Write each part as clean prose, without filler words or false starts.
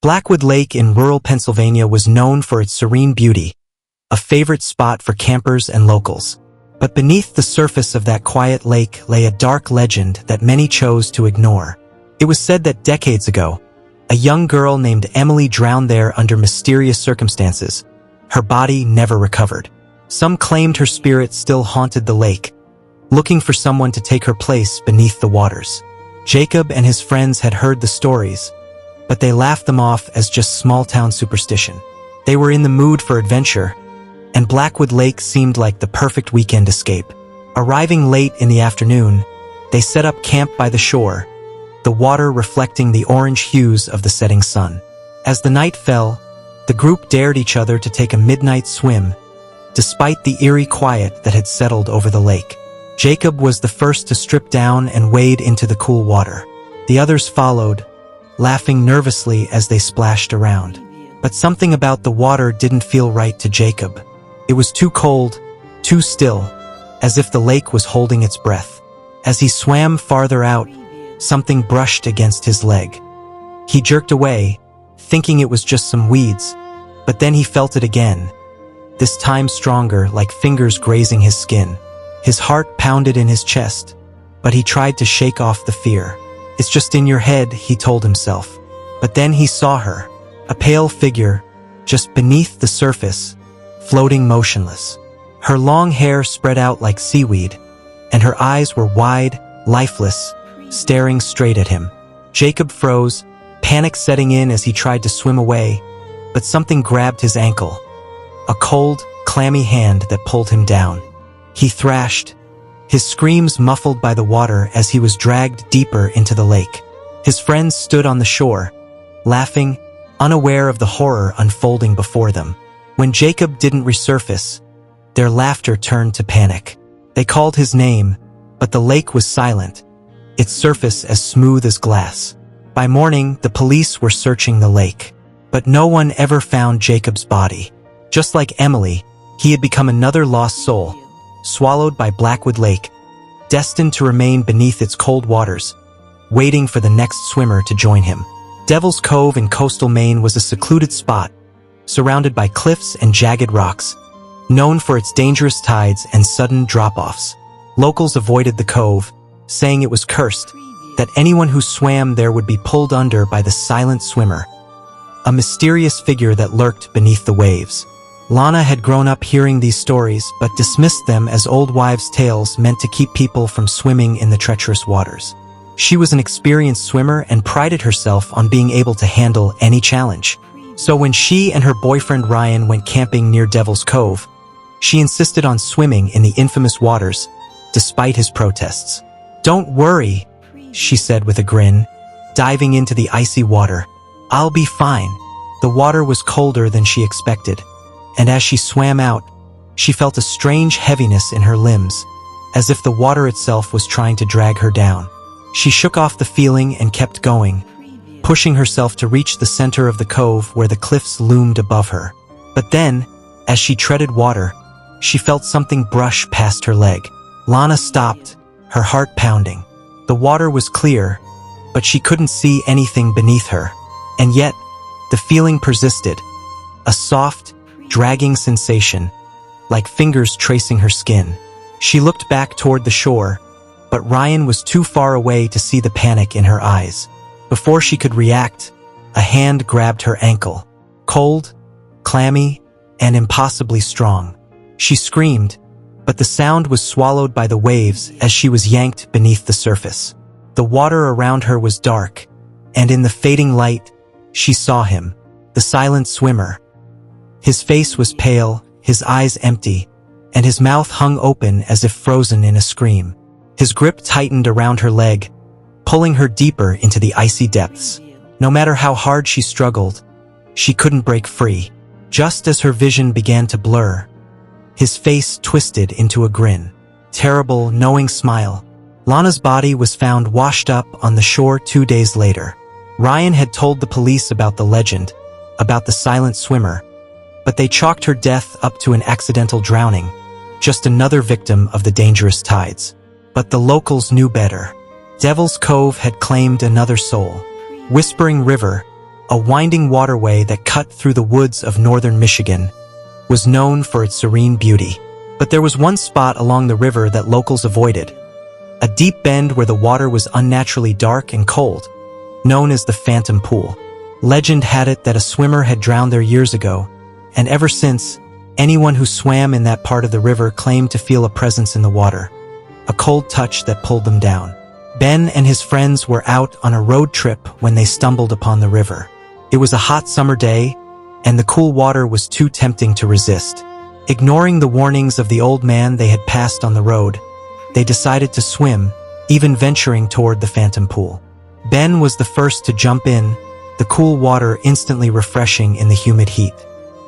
Blackwood Lake in rural Pennsylvania was known for its serene beauty, a favorite spot for campers and locals. But beneath the surface of that quiet lake lay a dark legend that many chose to ignore. It was said that decades ago, a young girl named Emily drowned there under mysterious circumstances. Her body never recovered. Some claimed her spirit still haunted the lake, looking for someone to take her place beneath the waters. Jacob and his friends had heard the stories, but they laughed them off as just small-town superstition. They were in the mood for adventure, and Blackwood Lake seemed like the perfect weekend escape. Arriving late in the afternoon, they set up camp by the shore, the water reflecting the orange hues of the setting sun. As the night fell, the group dared each other to take a midnight swim, despite the eerie quiet that had settled over the lake. Jacob was the first to strip down and wade into the cool water. The others followed, laughing nervously as they splashed around. But something about the water didn't feel right to Jacob. It was too cold, too still, as if the lake was holding its breath. As he swam farther out, something brushed against his leg. He jerked away, thinking it was just some weeds, but then he felt it again, this time stronger, like fingers grazing his skin. His heart pounded in his chest, but he tried to shake off the fear. "It's just in your head," he told himself. But then he saw her, a pale figure, just beneath the surface, floating motionless. Her long hair spread out like seaweed, and her eyes were wide, lifeless, staring straight at him. Jacob froze, panic setting in as he tried to swim away, but something grabbed his ankle. A cold, clammy hand that pulled him down. He thrashed, his screams muffled by the water as he was dragged deeper into the lake. His friends stood on the shore, laughing, unaware of the horror unfolding before them. When Jacob didn't resurface, their laughter turned to panic. They called his name, but the lake was silent, its surface as smooth as glass. By morning, the police were searching the lake, but no one ever found Jacob's body. Just like Emily, he had become another lost soul, swallowed by Blackwood Lake, destined to remain beneath its cold waters, waiting for the next swimmer to join him. Devil's Cove in coastal Maine was a secluded spot, surrounded by cliffs and jagged rocks, known for its dangerous tides and sudden drop-offs. Locals avoided the cove, saying it was cursed, that anyone who swam there would be pulled under by the silent swimmer, a mysterious figure that lurked beneath the waves. Lana had grown up hearing these stories, but dismissed them as old wives' tales meant to keep people from swimming in the treacherous waters. She was an experienced swimmer and prided herself on being able to handle any challenge. So when she and her boyfriend Ryan went camping near Devil's Cove, she insisted on swimming in the infamous waters, despite his protests. "Don't worry," she said with a grin, diving into the icy water. "I'll be fine." The water was colder than she expected, and as she swam out, she felt a strange heaviness in her limbs, as if the water itself was trying to drag her down. She shook off the feeling and kept going, pushing herself to reach the center of the cove where the cliffs loomed above her. But then, as she treaded water, she felt something brush past her leg. Lana stopped, her heart pounding. The water was clear, but she couldn't see anything beneath her. And yet, the feeling persisted, a soft, dragging sensation, like fingers tracing her skin. She looked back toward the shore, but Ryan was too far away to see the panic in her eyes. Before she could react, a hand grabbed her ankle, cold, clammy, and impossibly strong. She screamed, but the sound was swallowed by the waves as she was yanked beneath the surface. The water around her was dark, and in the fading light, she saw him, the silent swimmer. His face was pale, his eyes empty, and his mouth hung open as if frozen in a scream. His grip tightened around her leg, pulling her deeper into the icy depths. No matter how hard she struggled, she couldn't break free. Just as her vision began to blur, his face twisted into a grin. Terrible, knowing smile. Lana's body was found washed up on the shore 2 days later. Ryan had told the police about the legend, about the silent swimmer, but they chalked her death up to an accidental drowning, just another victim of the dangerous tides. But the locals knew better. Devil's Cove had claimed another soul. Whispering River, a winding waterway that cut through the woods of northern Michigan, was known for its serene beauty. But there was one spot along the river that locals avoided, a deep bend where the water was unnaturally dark and cold, known as the Phantom Pool. Legend had it that a swimmer had drowned there years ago, and ever since, anyone who swam in that part of the river claimed to feel a presence in the water, a cold touch that pulled them down. Ben and his friends were out on a road trip when they stumbled upon the river. It was a hot summer day, and the cool water was too tempting to resist. Ignoring the warnings of the old man they had passed on the road, they decided to swim, even venturing toward the Phantom Pool. Ben was the first to jump in, the cool water instantly refreshing in the humid heat.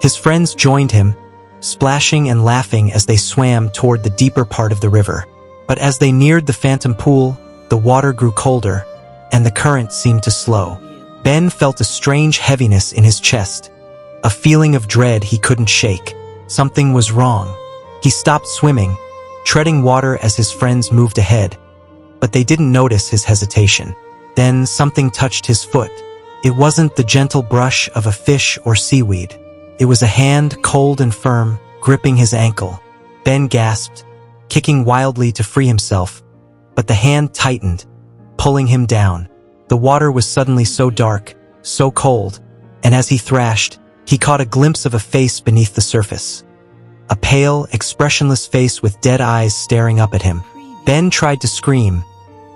His friends joined him, splashing and laughing as they swam toward the deeper part of the river. But as they neared the Phantom Pool, the water grew colder, and the current seemed to slow. Ben felt a strange heaviness in his chest, a feeling of dread he couldn't shake. Something was wrong. He stopped swimming, treading water as his friends moved ahead, but they didn't notice his hesitation. Then something touched his foot. It wasn't the gentle brush of a fish or seaweed. It was a hand, cold and firm, gripping his ankle. Ben gasped, kicking wildly to free himself, but the hand tightened, pulling him down. The water was suddenly so dark, so cold, and as he thrashed, he caught a glimpse of a face beneath the surface. A pale, expressionless face with dead eyes staring up at him. Ben tried to scream,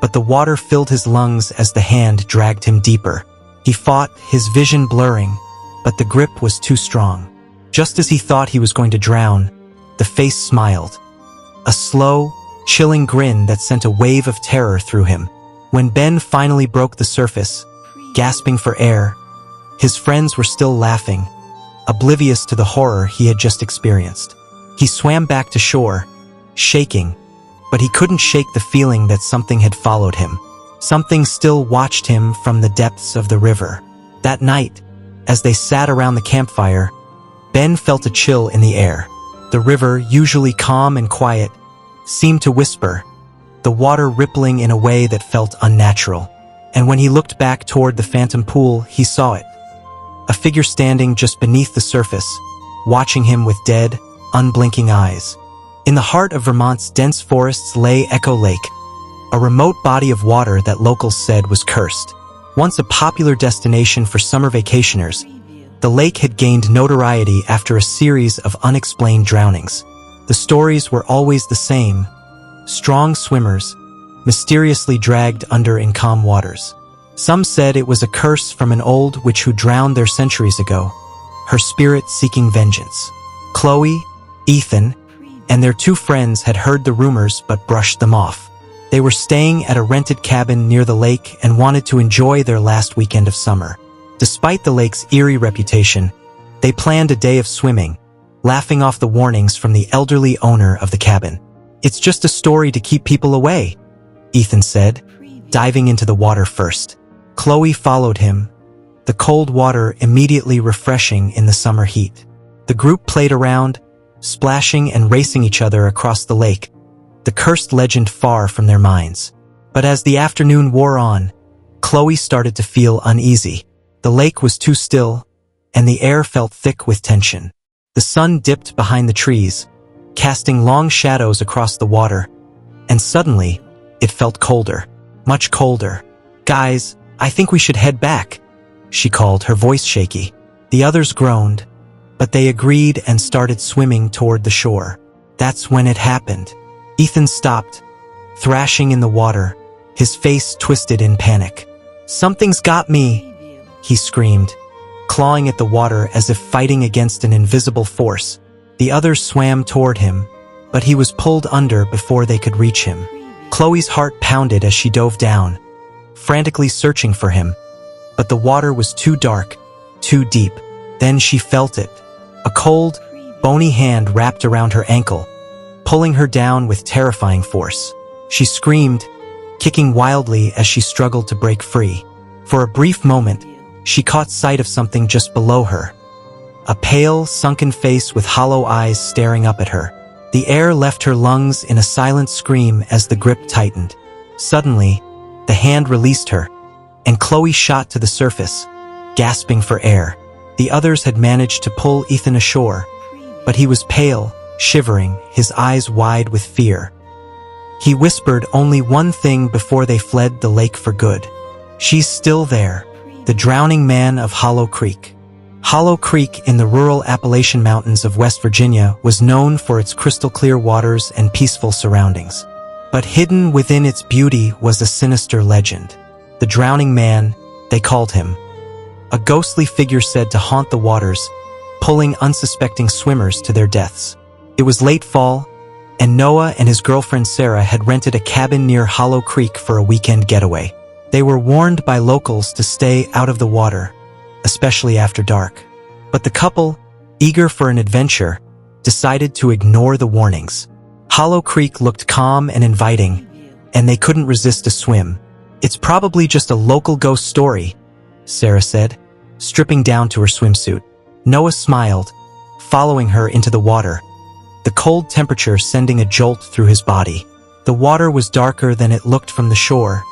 but the water filled his lungs as the hand dragged him deeper. He fought, his vision blurring, but the grip was too strong. Just as he thought he was going to drown, the face smiled. A slow, chilling grin that sent a wave of terror through him. When Ben finally broke the surface, gasping for air, his friends were still laughing, oblivious to the horror he had just experienced. He swam back to shore, shaking, but he couldn't shake the feeling that something had followed him. Something still watched him from the depths of the river. That night, as they sat around the campfire, Ben felt a chill in the air. The river, usually calm and quiet, seemed to whisper, the water rippling in a way that felt unnatural. And when he looked back toward the Phantom Pool, he saw it. A figure standing just beneath the surface, watching him with dead, unblinking eyes. In the heart of Vermont's dense forests lay Echo Lake, a remote body of water that locals said was cursed. Once a popular destination for summer vacationers, the lake had gained notoriety after a series of unexplained drownings. The stories were always the same: strong swimmers, mysteriously dragged under in calm waters. Some said it was a curse from an old witch who drowned there centuries ago, her spirit seeking vengeance. Chloe, Ethan, and their two friends had heard the rumors but brushed them off. They were staying at a rented cabin near the lake and wanted to enjoy their last weekend of summer. Despite the lake's eerie reputation, they planned a day of swimming, laughing off the warnings from the elderly owner of the cabin. "It's just a story to keep people away," Ethan said, diving into the water first. Chloe followed him, the cold water immediately refreshing in the summer heat. The group played around, splashing and racing each other across the lake, the cursed legend far from their minds. But as the afternoon wore on, Chloe started to feel uneasy. The lake was too still, and the air felt thick with tension. The sun dipped behind the trees, casting long shadows across the water, and suddenly, it felt colder, much colder. "Guys, I think we should head back," she called, her voice shaky. The others groaned, but they agreed and started swimming toward the shore. That's when it happened. Ethan stopped, thrashing in the water, his face twisted in panic. "Something's got me," he screamed, clawing at the water as if fighting against an invisible force. The others swam toward him, but he was pulled under before they could reach him. Chloe's heart pounded as she dove down, frantically searching for him, but the water was too dark, too deep. Then she felt it. A cold, bony hand wrapped around her ankle, pulling her down with terrifying force. She screamed, kicking wildly as she struggled to break free. For a brief moment, she caught sight of something just below her. A pale, sunken face with hollow eyes staring up at her. The air left her lungs in a silent scream as the grip tightened. Suddenly, the hand released her, and Chloe shot to the surface, gasping for air. The others had managed to pull Ethan ashore, but he was pale, shivering, his eyes wide with fear. He whispered only one thing before they fled the lake for good. "She's still there, the drowning man of Hollow Creek." Hollow Creek in the rural Appalachian Mountains of West Virginia was known for its crystal-clear waters and peaceful surroundings. But hidden within its beauty was a sinister legend. The drowning man, they called him. A ghostly figure said to haunt the waters, pulling unsuspecting swimmers to their deaths. It was late fall, and Noah and his girlfriend Sarah had rented a cabin near Hollow Creek for a weekend getaway. They were warned by locals to stay out of the water, especially after dark. But the couple, eager for an adventure, decided to ignore the warnings. Hollow Creek looked calm and inviting, and they couldn't resist a swim. "It's probably just a local ghost story," Sarah said, stripping down to her swimsuit. Noah smiled, following her into the water, the cold temperature sending a jolt through his body. The water was darker than it looked from the shore,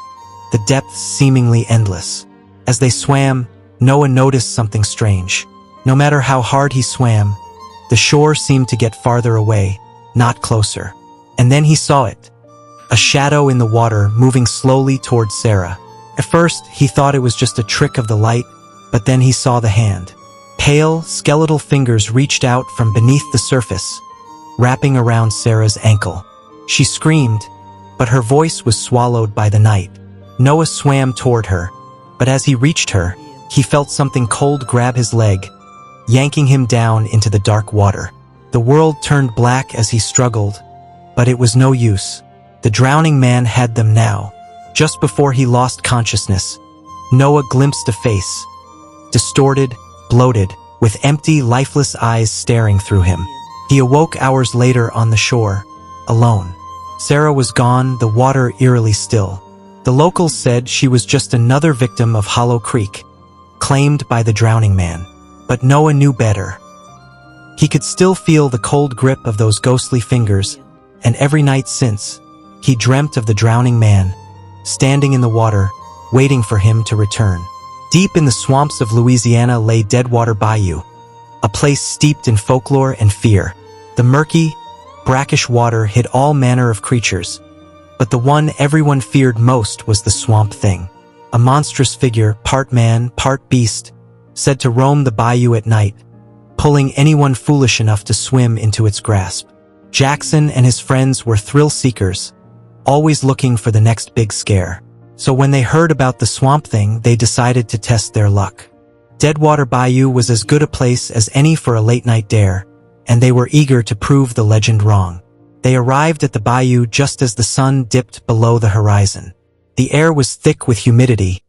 the depths seemingly endless. As they swam, Noah noticed something strange. No matter how hard he swam, the shore seemed to get farther away, not closer. And then he saw it. A shadow in the water moving slowly towards Sarah. At first, he thought it was just a trick of the light, but then he saw the hand. Pale, skeletal fingers reached out from beneath the surface, wrapping around Sarah's ankle. She screamed, but her voice was swallowed by the night. Noah swam toward her, but as he reached her, he felt something cold grab his leg, yanking him down into the dark water. The world turned black as he struggled, but it was no use. The drowning man had them now. Just before he lost consciousness, Noah glimpsed a face, distorted, bloated, with empty, lifeless eyes staring through him. He awoke hours later on the shore, alone. Sarah was gone, the water eerily still. The locals said she was just another victim of Hollow Creek, claimed by the drowning man. But Noah knew better. He could still feel the cold grip of those ghostly fingers, and every night since, he dreamt of the drowning man, standing in the water, waiting for him to return. Deep in the swamps of Louisiana lay Deadwater Bayou, a place steeped in folklore and fear. The murky, brackish water hid all manner of creatures, but the one everyone feared most was the Swamp Thing. A monstrous figure, part man, part beast, said to roam the bayou at night, pulling anyone foolish enough to swim into its grasp. Jackson and his friends were thrill seekers, always looking for the next big scare. So when they heard about the Swamp Thing, they decided to test their luck. Deadwater Bayou was as good a place as any for a late-night dare, and they were eager to prove the legend wrong. They arrived at the bayou just as the sun dipped below the horizon. The air was thick with humidity,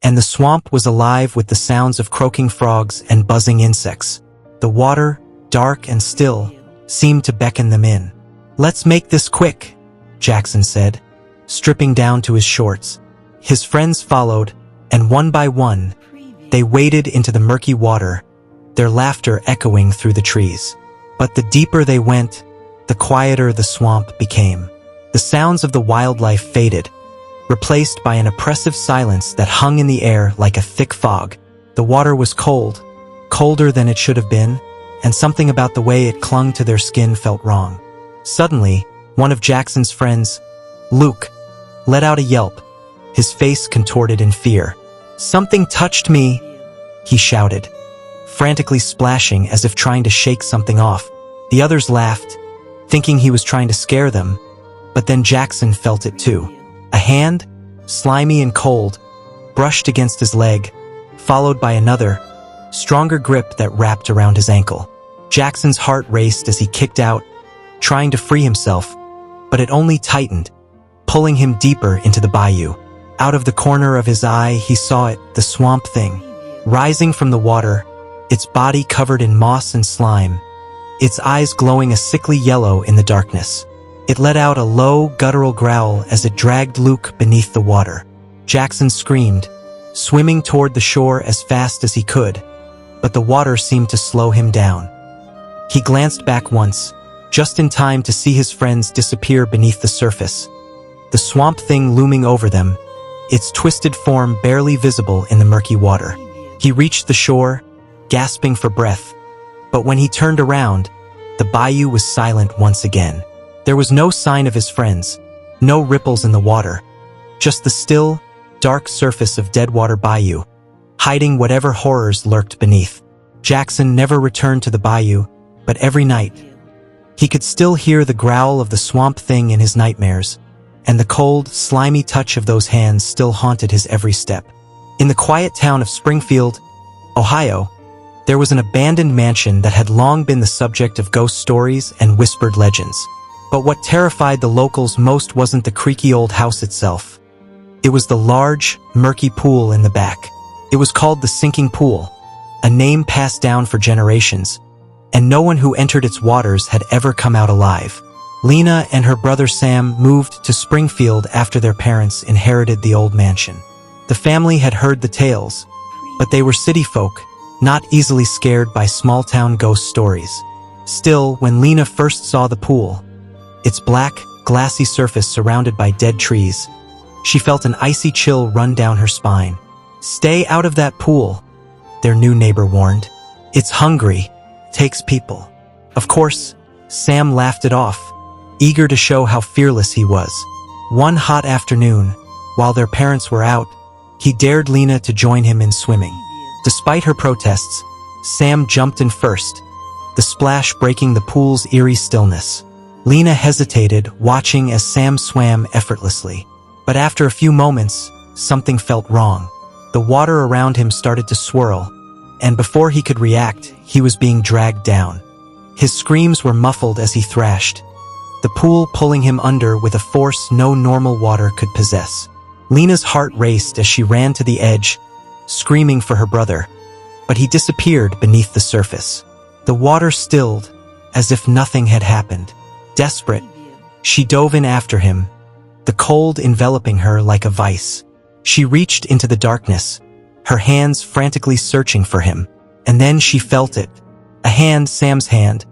and the swamp was alive with the sounds of croaking frogs and buzzing insects. The water, dark and still, seemed to beckon them in. "Let's make this quick," Jackson said, stripping down to his shorts. His friends followed, and one by one, they waded into the murky water, their laughter echoing through the trees. But the deeper they went, the quieter the swamp became. The sounds of the wildlife faded, replaced by an oppressive silence that hung in the air like a thick fog. The water was cold, colder than it should have been, and something about the way it clung to their skin felt wrong. Suddenly, one of Jackson's friends, Luke, let out a yelp, his face contorted in fear. "Something touched me," he shouted, frantically splashing as if trying to shake something off. The others laughed, thinking he was trying to scare them, but then Jackson felt it too. A hand, slimy and cold, brushed against his leg, followed by another, stronger grip that wrapped around his ankle. Jackson's heart raced as he kicked out, trying to free himself, but it only tightened, pulling him deeper into the bayou. Out of the corner of his eye, he saw it, the Swamp Thing, rising from the water, its body covered in moss and slime, its eyes glowing a sickly yellow in the darkness. It let out a low, guttural growl as it dragged Luke beneath the water. Jackson screamed, swimming toward the shore as fast as he could, but the water seemed to slow him down. He glanced back once, just in time to see his friends disappear beneath the surface, the Swamp Thing looming over them, its twisted form barely visible in the murky water. He reached the shore, gasping for breath. But when he turned around, the bayou was silent once again. There was no sign of his friends, no ripples in the water, just the still, dark surface of Deadwater Bayou, hiding whatever horrors lurked beneath. Jackson never returned to the bayou, but every night, he could still hear the growl of the swamp thing in his nightmares, and the cold, slimy touch of those hands still haunted his every step. In the quiet town of Springfield, Ohio, there was an abandoned mansion that had long been the subject of ghost stories and whispered legends. But what terrified the locals most wasn't the creaky old house itself. It was the large, murky pool in the back. It was called the Sinking Pool, a name passed down for generations, and no one who entered its waters had ever come out alive. Lena and her brother Sam moved to Springfield after their parents inherited the old mansion. The family had heard the tales, but they were city folk, not easily scared by small-town ghost stories. Still, when Lena first saw the pool, its black, glassy surface surrounded by dead trees, she felt an icy chill run down her spine. "Stay out of that pool," their new neighbor warned. "It's hungry, takes people." Of course, Sam laughed it off, eager to show how fearless he was. One hot afternoon, while their parents were out, he dared Lena to join him in swimming. Despite her protests, Sam jumped in first, the splash breaking the pool's eerie stillness. Lena hesitated, watching as Sam swam effortlessly. But after a few moments, something felt wrong. The water around him started to swirl, and before he could react, he was being dragged down. His screams were muffled as he thrashed, the pool pulling him under with a force no normal water could possess. Lena's heart raced as she ran to the edge, screaming for her brother, but he disappeared beneath the surface. The water stilled, as if nothing had happened. Desperate, she dove in after him, the cold enveloping her like a vice. She reached into the darkness, her hands frantically searching for him, and then she felt it. A hand, Sam's hand,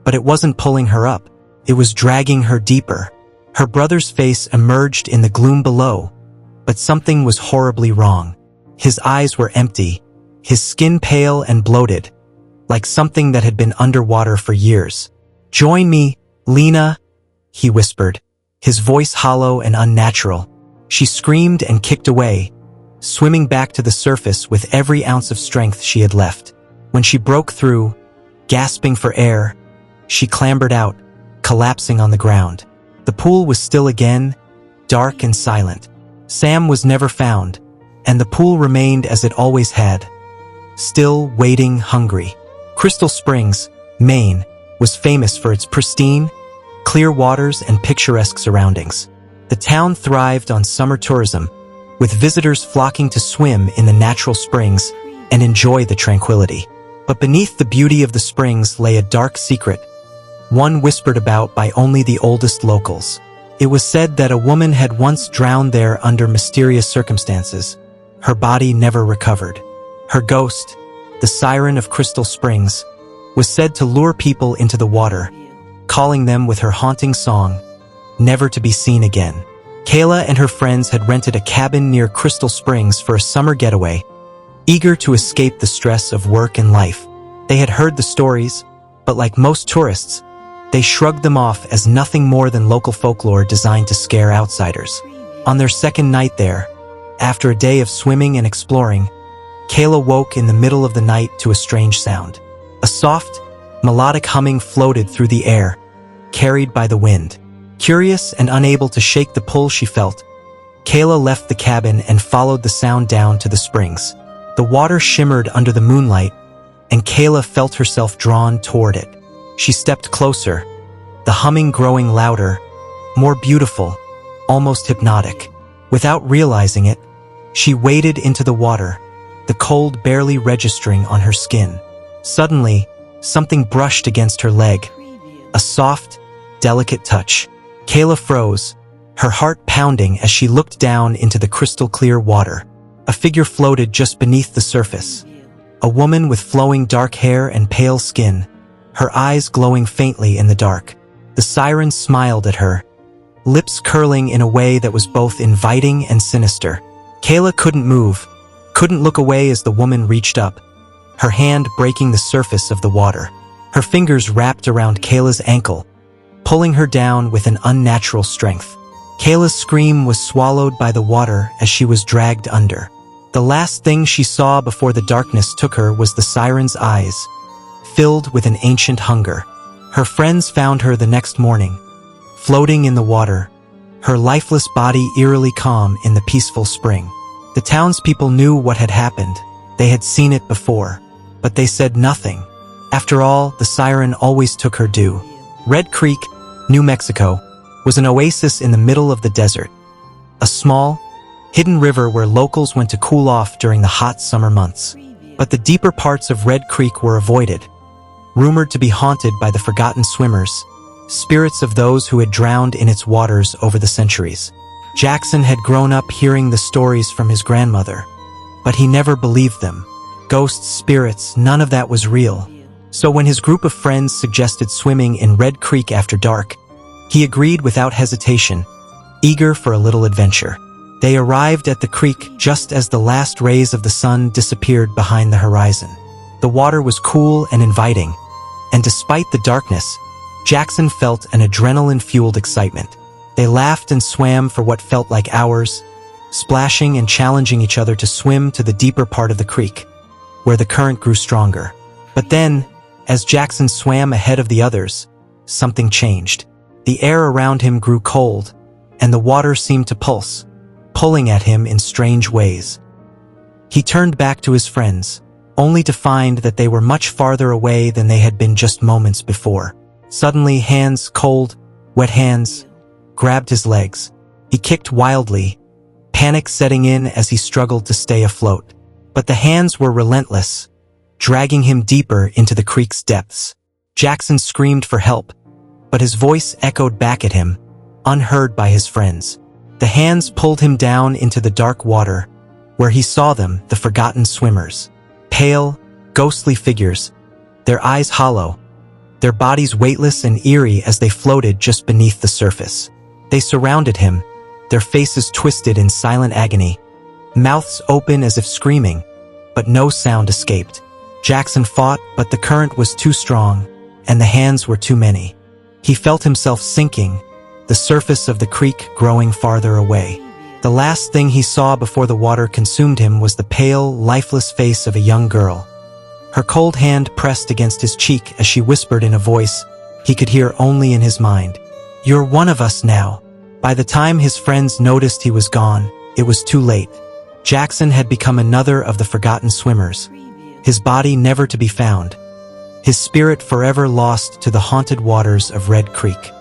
but it wasn't pulling her up, it was dragging her deeper. Her brother's face emerged in the gloom below, but something was horribly wrong. His eyes were empty, his skin pale and bloated, like something that had been underwater for years. "Join me, Lena," he whispered, his voice hollow and unnatural. She screamed and kicked away, swimming back to the surface with every ounce of strength she had left. When she broke through, gasping for air, she clambered out, collapsing on the ground. The pool was still again, dark and silent. Sam was never found, and the pool remained as it always had, still, waiting, hungry. Crystal Springs, Maine, was famous for its pristine, clear waters and picturesque surroundings. The town thrived on summer tourism, with visitors flocking to swim in the natural springs and enjoy the tranquility. But beneath the beauty of the springs lay a dark secret, one whispered about by only the oldest locals. It was said that a woman had once drowned there under mysterious circumstances. Her body never recovered. Her ghost, the siren of Crystal Springs, was said to lure people into the water, calling them with her haunting song, never to be seen again. Kayla and her friends had rented a cabin near Crystal Springs for a summer getaway, eager to escape the stress of work and life. They had heard the stories, but like most tourists, they shrugged them off as nothing more than local folklore designed to scare outsiders. On their second night there, after a day of swimming and exploring, Kayla woke in the middle of the night to a strange sound. A soft, melodic humming floated through the air, carried by the wind. Curious and unable to shake the pull she felt, Kayla left the cabin and followed the sound down to the springs. The water shimmered under the moonlight, and Kayla felt herself drawn toward it. She stepped closer, the humming growing louder, more beautiful, almost hypnotic. Without realizing it, she waded into the water, the cold barely registering on her skin. Suddenly, something brushed against her leg, a soft, delicate touch. Kayla froze, her heart pounding as she looked down into the crystal-clear water. A figure floated just beneath the surface, a woman with flowing dark hair and pale skin, her eyes glowing faintly in the dark. The siren smiled at her, lips curling in a way that was both inviting and sinister. Kayla couldn't move, couldn't look away as the woman reached up, her hand breaking the surface of the water. Her fingers wrapped around Kayla's ankle, pulling her down with an unnatural strength. Kayla's scream was swallowed by the water as she was dragged under. The last thing she saw before the darkness took her was the siren's eyes, filled with an ancient hunger. Her friends found her the next morning, floating in the water, her lifeless body eerily calm in the peaceful spring. The townspeople knew what had happened. They had seen it before, but they said nothing. After all, the siren always took her due. Red Creek, New Mexico, was an oasis in the middle of the desert. A small, hidden river where locals went to cool off during the hot summer months. But the deeper parts of Red Creek were avoided, rumored to be haunted by the forgotten swimmers, spirits of those who had drowned in its waters over the centuries. Jackson had grown up hearing the stories from his grandmother, but he never believed them. Ghosts, spirits, none of that was real. So when his group of friends suggested swimming in Red Creek after dark, he agreed without hesitation, eager for a little adventure. They arrived at the creek just as the last rays of the sun disappeared behind the horizon. The water was cool and inviting, and despite the darkness, Jackson felt an adrenaline-fueled excitement. They laughed and swam for what felt like hours, splashing and challenging each other to swim to the deeper part of the creek, where the current grew stronger. But then, as Jackson swam ahead of the others, something changed. The air around him grew cold, and the water seemed to pulse, pulling at him in strange ways. He turned back to his friends, only to find that they were much farther away than they had been just moments before. Suddenly, hands, cold, wet hands, grabbed his legs. He kicked wildly, panic setting in as he struggled to stay afloat. But the hands were relentless, dragging him deeper into the creek's depths. Jackson screamed for help, but his voice echoed back at him, unheard by his friends. The hands pulled him down into the dark water, where he saw them, the forgotten swimmers. Pale, ghostly figures, their eyes hollow, their bodies weightless and eerie as they floated just beneath the surface. They surrounded him, their faces twisted in silent agony, mouths open as if screaming, but no sound escaped. Jackson fought, but the current was too strong, and the hands were too many. He felt himself sinking, the surface of the creek growing farther away. The last thing he saw before the water consumed him was the pale, lifeless face of a young girl. Her cold hand pressed against his cheek as she whispered in a voice he could hear only in his mind, "You're one of us now." By the time his friends noticed he was gone, it was too late. Jackson had become another of the forgotten swimmers, his body never to be found, his spirit forever lost to the haunted waters of Red Creek.